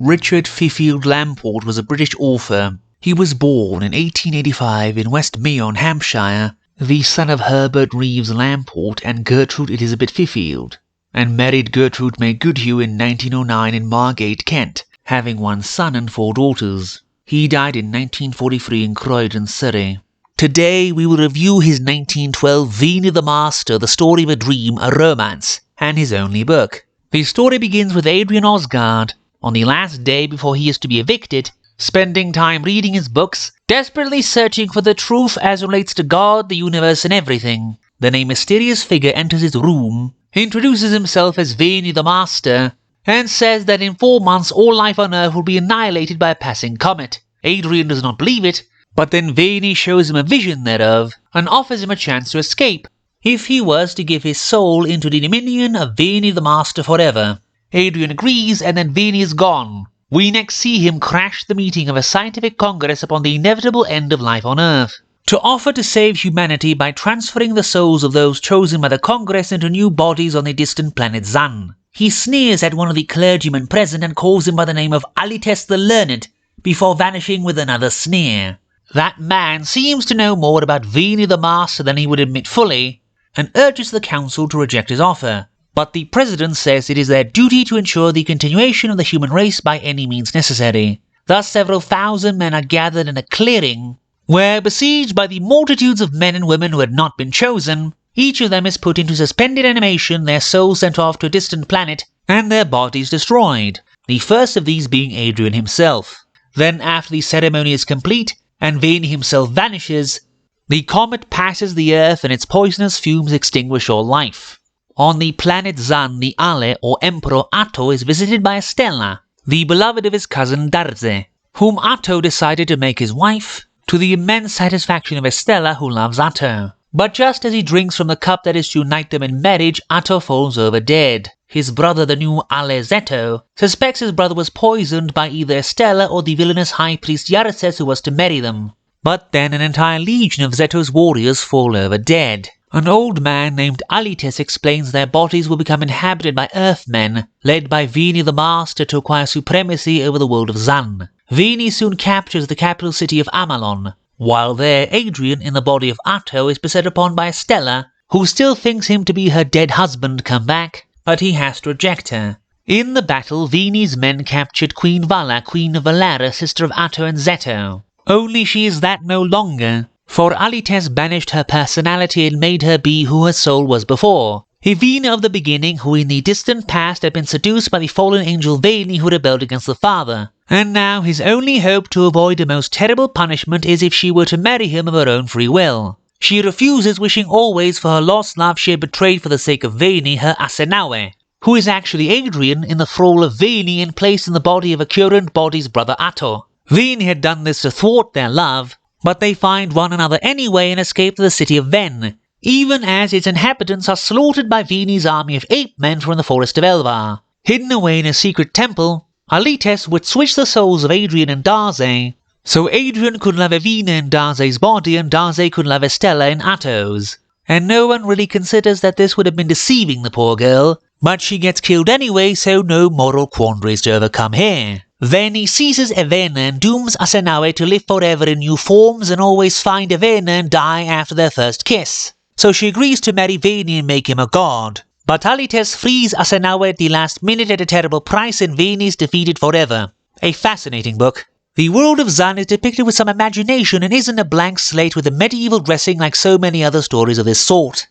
Richard Fifield Lamport was a British author. He was born in 1885 in West Meon, Hampshire, the son of Herbert Reeves Lamport and Gertrude Elizabeth Fifield, and married Gertrude May Goodhue in 1909 in Margate, Kent, having one son and 4 daughters. He died in 1943 in Croydon, Surrey. Today we will review his 1912 Veeni the Master, The Story of a Dream, a Romance, and his only book. The story begins with Adrian Osgard, on the last day before he is to be evicted, spending time reading his books, desperately searching for the truth as relates to God, the universe, and everything. Then a mysterious figure enters his room, introduces himself as Veeni the Master, and says that in 4 months all life on Earth will be annihilated by a passing comet. Adrian does not believe it, but then Veeni shows him a vision thereof, and offers him a chance to escape, if he was to give his soul into the dominion of Veeni the Master forever. Adrian agrees, and then Veeni is gone. We next see him crash the meeting of a scientific congress upon the inevitable end of life on Earth, to offer to save humanity by transferring the souls of those chosen by the Congress into new bodies on the distant planet Zan. He sneers at one of the clergymen present and calls him by the name of Alites the Learned, before vanishing with another sneer. That man seems to know more about Veeni the Master than he would admit fully, and urges the council to reject his offer. But the president says it is their duty to ensure the continuation of the human race by any means necessary. Thus several thousand men are gathered in a clearing, where, besieged by the multitudes of men and women who had not been chosen, each of them is put into suspended animation, their souls sent off to a distant planet, and their bodies destroyed, the first of these being Adrian himself. Then, after the ceremony is complete, and Veeni himself vanishes, the comet passes the Earth and its poisonous fumes extinguish all life. On the planet Zan, the Ale, or Emperor Atto, is visited by Estella, the beloved of his cousin Darze, whom Atto decided to make his wife, to the immense satisfaction of Estella, who loves Atto. But just as he drinks from the cup that is to unite them in marriage, Atto falls over dead. His brother, the new Ale Zetto, suspects his brother was poisoned by either Estella or the villainous high priest Yarses, who was to marry them. But then an entire legion of Zetto's warriors fall over dead. An old man named Alites explains their bodies will become inhabited by Earthmen, led by Veeni the Master to acquire supremacy over the world of Zan. Veeni soon captures the capital city of Amalon. While there, Adrian, in the body of Atto, is beset upon by Estella, who still thinks him to be her dead husband come back, but he has to reject her. In the battle, Veeni's men captured Queen Vala, Queen of Valara, sister of Atto and Zetto. Only she is that no longer, for Alites banished her personality and made her be who her soul was before. A Veeni of the beginning, who in the distant past had been seduced by the fallen angel Veeni, who rebelled against the father. And now his only hope to avoid the most terrible punishment is if she were to marry him of her own free will. She refuses, wishing always for her lost love she had betrayed for the sake of Veeni, her Asenawe, who is actually Adrian in the thrall of Veeni and placed in the body of a current body's brother Atto. Veeni had done this to thwart their love, but they find one another anyway and escape to the city of Ven, even as its inhabitants are slaughtered by Veeni's army of ape men from the forest of Elvar. Hidden away in a secret temple, Alites would switch the souls of Adrian and Darze, so Adrian could love Evina in Darze's body and Darze could love Estella in Atto's. And no one really considers that this would have been deceiving the poor girl, but she gets killed anyway, so no moral quandaries to overcome here. Veeni seizes Evena and dooms Asenawe to live forever in new forms and always find Evena and die after their first kiss. So she agrees to marry Veeni and make him a god. But Alites frees Asenawe at the last minute at a terrible price and Veeni is defeated forever. A fascinating book. The world of Zan is depicted with some imagination and isn't a blank slate with a medieval dressing like so many other stories of this sort.